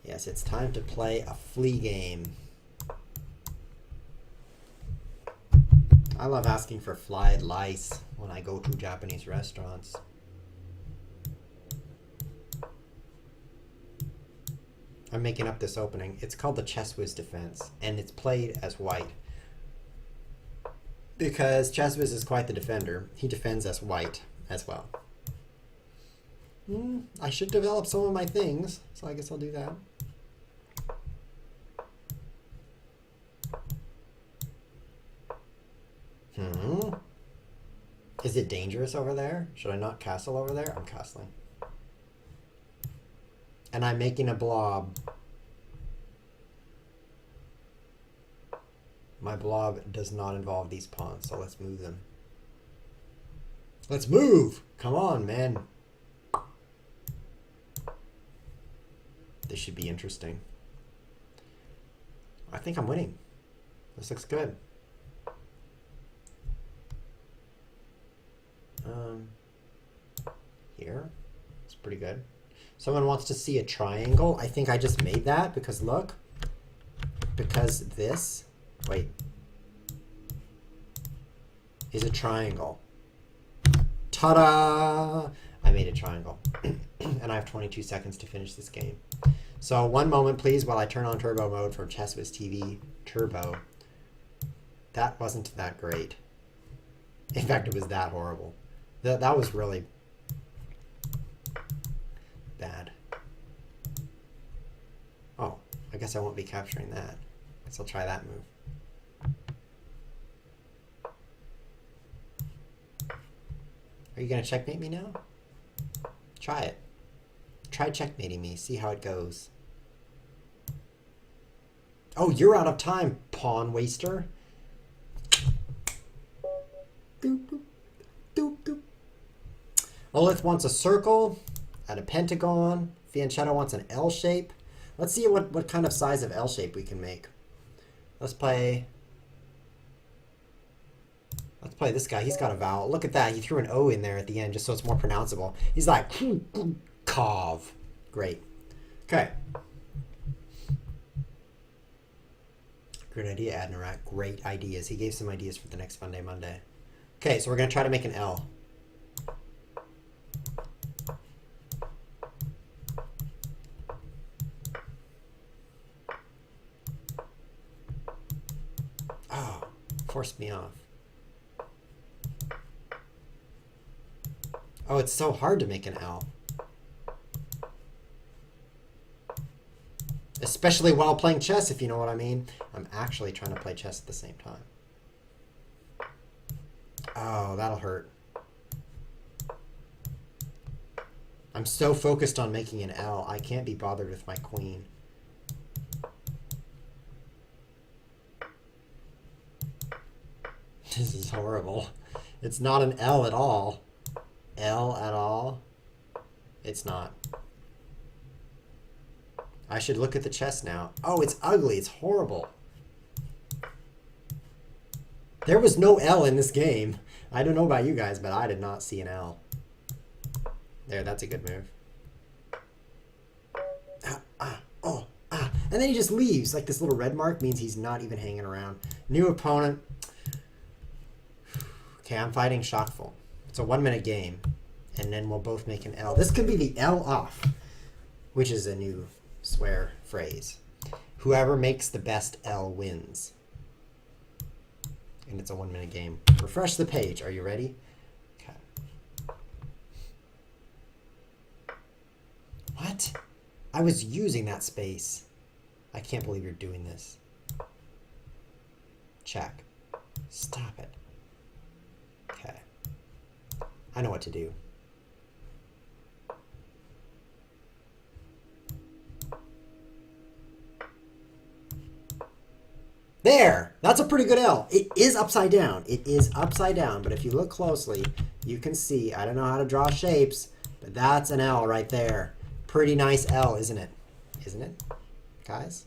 Yes, it's time to play a flea game. I love asking for fried lice when I go to Japanese restaurants. I'm making up this opening. It's called the Chess Whiz Defense, and it's played as white. Because Chess Whiz is quite the defender. He defends as white as well. I should develop some of my things, so I guess I'll do that. Is it dangerous over there? Should I not castle over there? I'm castling. And I'm making a blob. My blob does not involve these pawns, so let's move them. Let's move! Come on, man. This should be interesting. I think I'm winning. This looks good. Here. It's pretty good. Someone wants to see a triangle. I think I just made that because look. Because this, wait, is a triangle. Ta-da! I made a triangle. And I have 22 seconds to finish this game. So 1 moment, please, while I turn on turbo mode from Chess Whiz TV Turbo. That wasn't that great. In fact, it was that horrible. That was really bad. Oh, guess I won't be capturing that. Guess I'll try that move. Are you going to checkmate me now? Try it. Try checkmating me. See how it goes. Oh, you're out of time, pawn waster. Doop, doop, doop, doop. Olith wants a circle and a pentagon. Fianchetto wants an L shape. Let's see what kind of size of L shape we can make. Let's play this guy. He's got a vowel. Look at that. He threw an O in there at the end just so it's more pronounceable. He's like, Kov. Great. Okay. Great idea, Adnarak. Great ideas. He gave some ideas for the next Funday Monday. Okay, so we're going to try to make an L. Oh, forced me off. Oh, it's so hard to make an L. Especially while playing chess, if you know what I mean. I'm actually trying to play chess at the same time. Oh, that'll hurt. I'm so focused on making an L, I can't be bothered with my queen. This is horrible. It's not an L at all. L at all? It's not. I should look at the chess now. Oh, it's ugly. It's horrible. There was no L in this game. I don't know about you guys, but I did not see an L. There, that's a good move. And then he just leaves. Like this little red mark means he's not even hanging around. New opponent. Okay, I'm fighting Shockful. It's a 1-minute game. And then we'll both make an L. This could be the L off, which is a new swear phrase. Whoever makes the best L wins. And it's a 1-minute game. Refresh the page. Are you ready? Okay. What? I was using that space. I can't believe you're doing this. Check. Stop it. Okay. I know what to do. There! That's a pretty good L. It is upside down. It is upside down, but if you look closely, you can see, I don't know how to draw shapes, but that's an L right there. Pretty nice L, isn't it? Isn't it? Guys?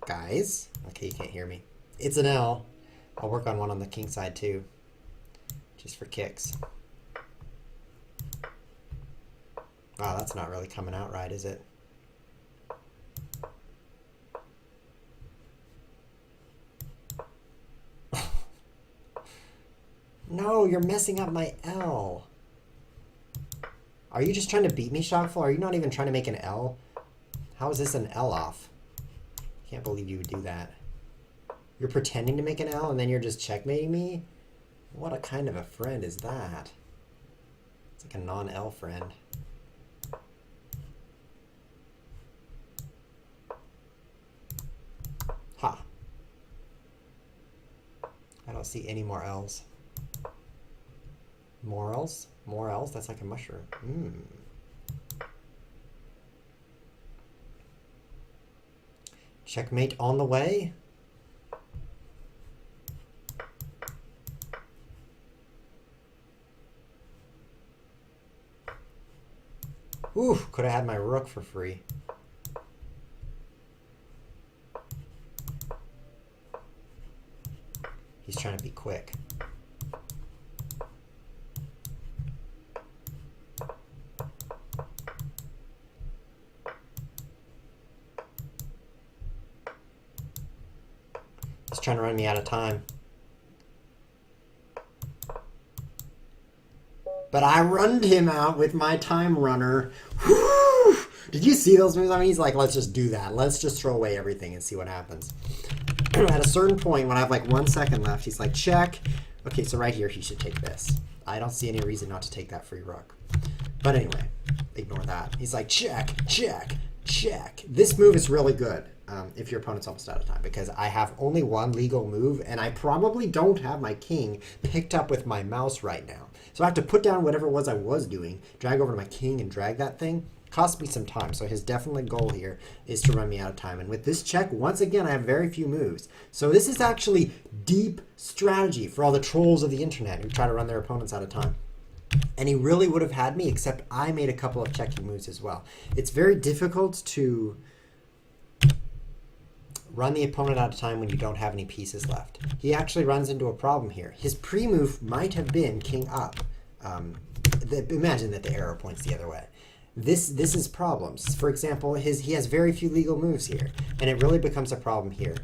Guys? Okay, you can't hear me. It's an L. I'll work on one on the king side too, just for kicks. Wow, that's not really coming out right, is it? No, you're messing up my L. Are you just trying to beat me, Shockful? Are you not even trying to make an L? How is this an L off? Can't believe you would do that. You're pretending to make an L and then you're just checkmating me? What a kind of a friend is that? It's like a non-L friend. Ha. I don't see any more L's. More L's? More L's? That's like a mushroom. Checkmate on the way. Ooh, could have had my rook for free. He's trying to be quick. He's trying to run me out of time. But I runned him out with my time runner. Whew! Did you see those moves? I mean, he's like, let's just do that. Let's just throw away everything and see what happens. At a certain point, when I have like 1 second left, he's like, check. Okay, so right here, he should take this. I don't see any reason not to take that free rook. But anyway, ignore that. He's like, check, check, check. This move is really good if your opponent's almost out of time, because I have only one legal move, and I probably don't have my king picked up with my mouse right now. So I have to put down whatever it was I was doing, drag over to my king and drag that thing. Cost me some time. So his definite goal here is to run me out of time. And with this check, once again, I have very few moves. So this is actually deep strategy for all the trolls of the internet who try to run their opponents out of time. And he really would have had me, except I made a couple of checking moves as well. It's very difficult to run the opponent out of time when you don't have any pieces left. He actually runs into a problem here. His pre-move might have been king up. Imagine that the arrow points the other way. This is problems. For example, he has very few legal moves here, and it really becomes a problem here.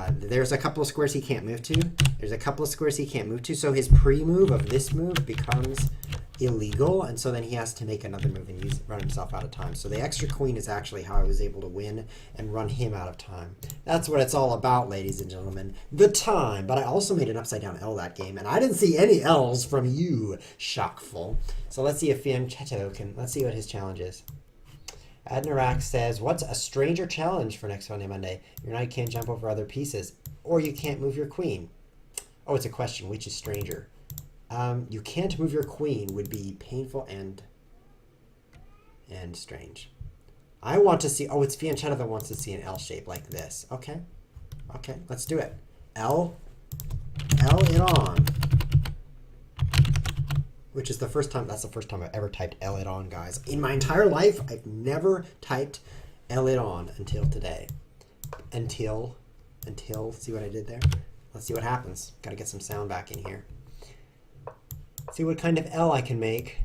There's a couple of squares he can't move to. There's a couple of squares he can't move to, so his pre-move of this move becomes illegal, and so then he has to make another move and run himself out of time. So the extra queen is actually how I was able to win and run him out of time. That's what it's all about, ladies and gentlemen. The time. But I also made an upside down L that game, and I didn't see any L's from you, shockful. So let's see if Fianchetto let's see what his challenge is. Adnarak says, what's a stranger challenge for next Monday? Your knight can't jump over other pieces, or you can't move your queen. Oh, it's a question. Which is stranger? You can't move your queen would be painful and strange. I want to see, oh, it's Fianchetto that wants to see an L shape like this. Okay. Okay, let's do it. L it on. Which is the first time, that's the first time I've ever typed L it on, guys. In my entire life, I've never typed L it on until today. Until, see what I did there? Let's see what happens. Got to get some sound back in here. See what kind of L I can make.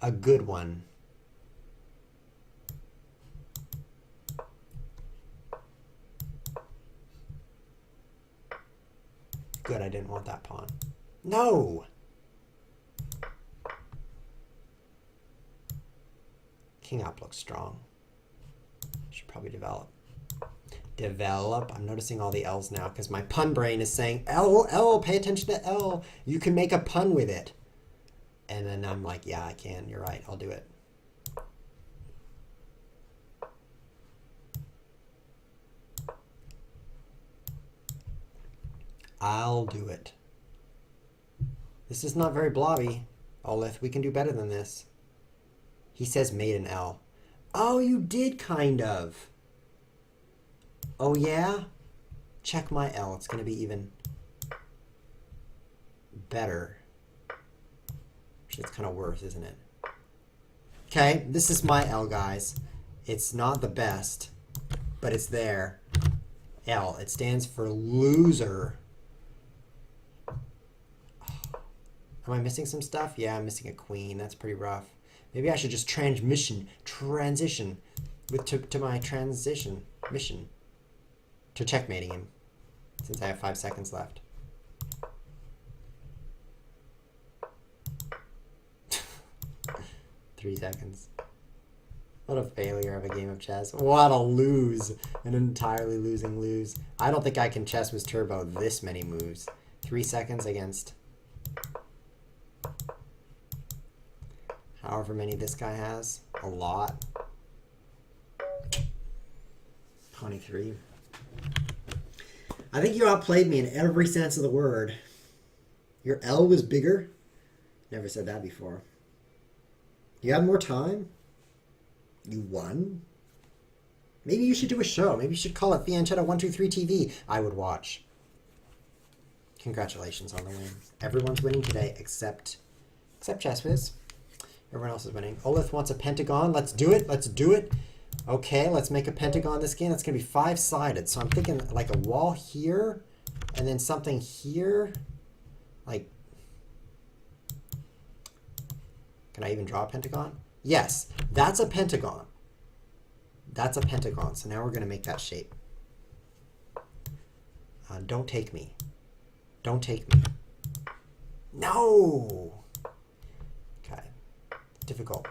A good one. Good, I didn't want that pawn. No! King up looks strong. Should probably develop. I'm noticing all the L's now because my pun brain is saying, L, pay attention to L. You can make a pun with it. And then I'm like, yeah, I can. You're right. I'll do it. I'll do it. This is not very blobby, Olith. We can do better than this. He says made an L. Oh, you did kind of. Oh, yeah? Check my L. It's going to be even better. Actually, it's kind of worse, isn't it? Okay, this is my L, guys. It's not the best, but it's there. L. It stands for loser. Am I missing some stuff? Yeah, I'm missing a queen. That's pretty rough. Maybe I should just transition to my transition mission to checkmating him, since I have 5 seconds left. Three seconds. What a failure of a game of chess. What a lose. An entirely losing lose. I don't think I can chess with Turbo this many moves. 3 seconds against however many this guy has. A lot. 23. I think you outplayed me in every sense of the word. Your L was bigger. Never said that before. You had more time. You won. Maybe you should do a show. Maybe you should call it Fianchetto 123 TV. I would watch. Congratulations on the win. Everyone's winning today except ChessWiz. Everyone else is winning. Olith wants a pentagon. Let's do it. Let's do it. Okay, let's make a pentagon this game. That's going to be 5-sided. So I'm thinking like a wall here and then something here. Like, can I even draw a pentagon? Yes, that's a pentagon. That's a pentagon. So now we're going to make that shape. Don't take me. Don't take me. No! Okay. Difficult.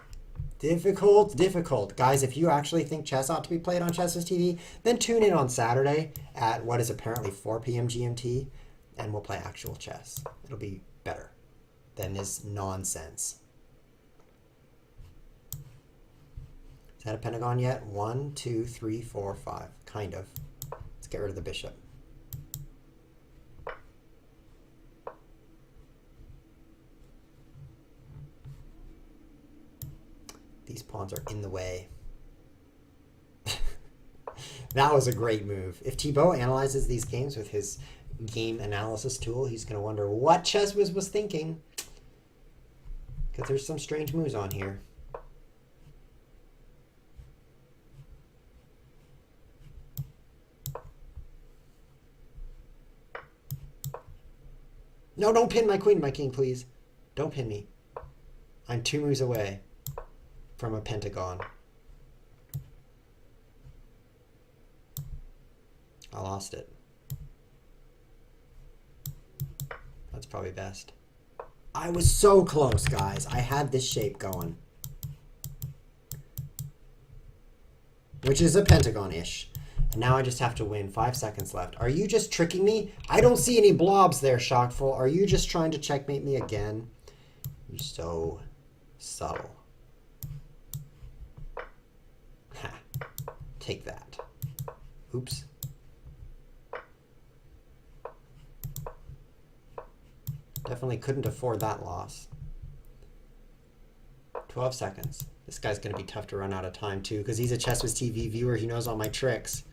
Difficult. Guys, if you actually think chess ought to be played on ChessWiz TV, then tune in on Saturday at what is apparently 4 p.m. GMT, and we'll play actual chess. It'll be better than this nonsense. Is that a pentagon yet? 1, 2, 3, 4, 5. Kind of. Let's get rid of the bishop. These pawns are in the way. That was a great move. If Thibaut analyzes these games with his game analysis tool, he's going to wonder what ChessWiz was thinking. Because there's some strange moves on here. No, don't pin my queen, my king, please. Don't pin me. I'm 2 moves away from a pentagon. I lost it. That's probably best. I was so close, guys. I had this shape going. Which is a pentagon-ish. And now I just have to win. 5 seconds left. Are you just tricking me? I don't see any blobs there, Shockful. Are you just trying to checkmate me again? You're so subtle. Ha. Take that. Oops. Definitely couldn't afford that loss. 12 seconds. This guy's going to be tough to run out of time, too, because he's a ChessWiz TV viewer. He knows all my tricks.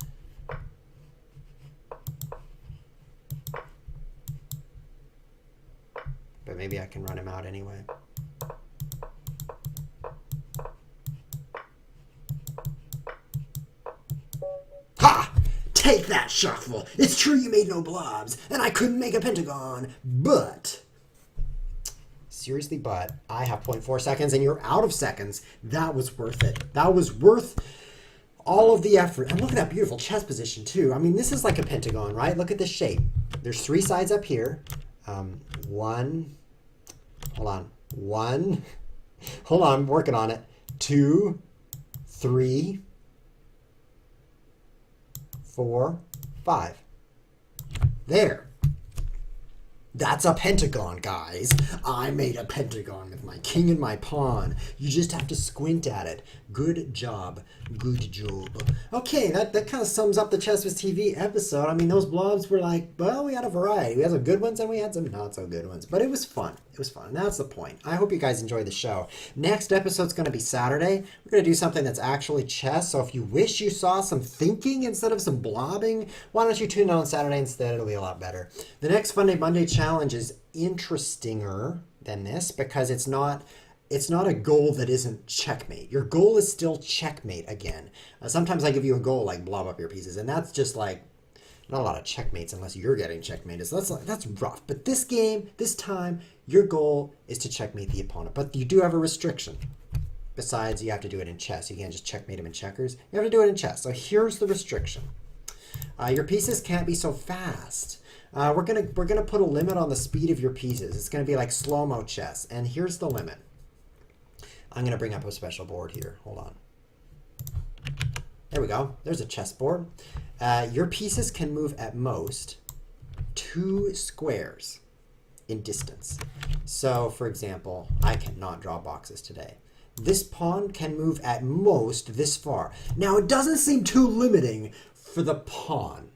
But maybe I can run him out anyway. Ha! Take that, Shockful. It's true you made no blobs, and I couldn't make a pentagon, but... Seriously, but I have 0.4 seconds and you're out of seconds. That was worth it. That was worth all of the effort. And look at that beautiful chess position too. I mean, this is like a pentagon, right? Look at this shape. There's 3 sides up here. One, hold on. 1, hold on, I'm working on it. 2, 3, 4, 5. There. That's a pentagon, guys. I made a pentagon with my king and my pawn. You just have to squint at it. Good job. Good job. Okay, that kind of sums up the ChessWiz TV episode. I mean, those blobs were like, well, we had a variety. We had some good ones and we had some not so good ones. But it was fun. It was fun. And that's the point. I hope you guys enjoyed the show. Next episode's going to be Saturday. We're going to do something that's actually chess. So if you wish you saw some thinking instead of some blobbing, why don't you tune in on Saturday instead? It'll be a lot better. The next Funday Monday challenge is interestinger than this because it's not a goal that isn't checkmate. Your goal is still checkmate again. Sometimes I give you a goal like blob up your pieces, and that's just like not a lot of checkmates unless you're getting checkmated. So that's rough. But this game, this time, your goal is to checkmate the opponent. But you do have a restriction. Besides, you have to do it in chess. You can't just checkmate him in checkers. You have to do it in chess. So here's the restriction. Your pieces can't be so fast. We're gonna put a limit on the speed of your pieces. It's gonna be like slow-mo chess. And here's the limit. I'm gonna bring up a special board here. Hold on. There we go. There's a chessboard. Your pieces can move at most 2 squares in distance. So, for example, I cannot draw boxes today. This pawn can move at most this far. Now, it doesn't seem too limiting for the pawn.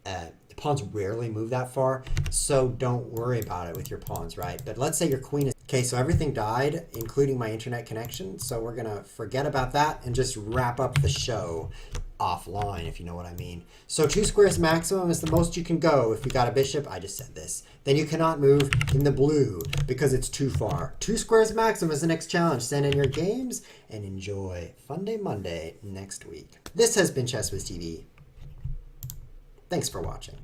The pawns rarely move that far, so don't worry about it with your pawns, right? But let's say your queen is... Okay, so everything died, including my internet connection, so we're going to forget about that and just wrap up the show offline, if you know what I mean. So 2 squares maximum is the most you can go if you got a bishop. I just said this. Then you cannot move in the blue because it's too far. 2 squares maximum is the next challenge. Send in your games and enjoy Funday Monday next week. This has been ChessWiz TV. Thanks for watching.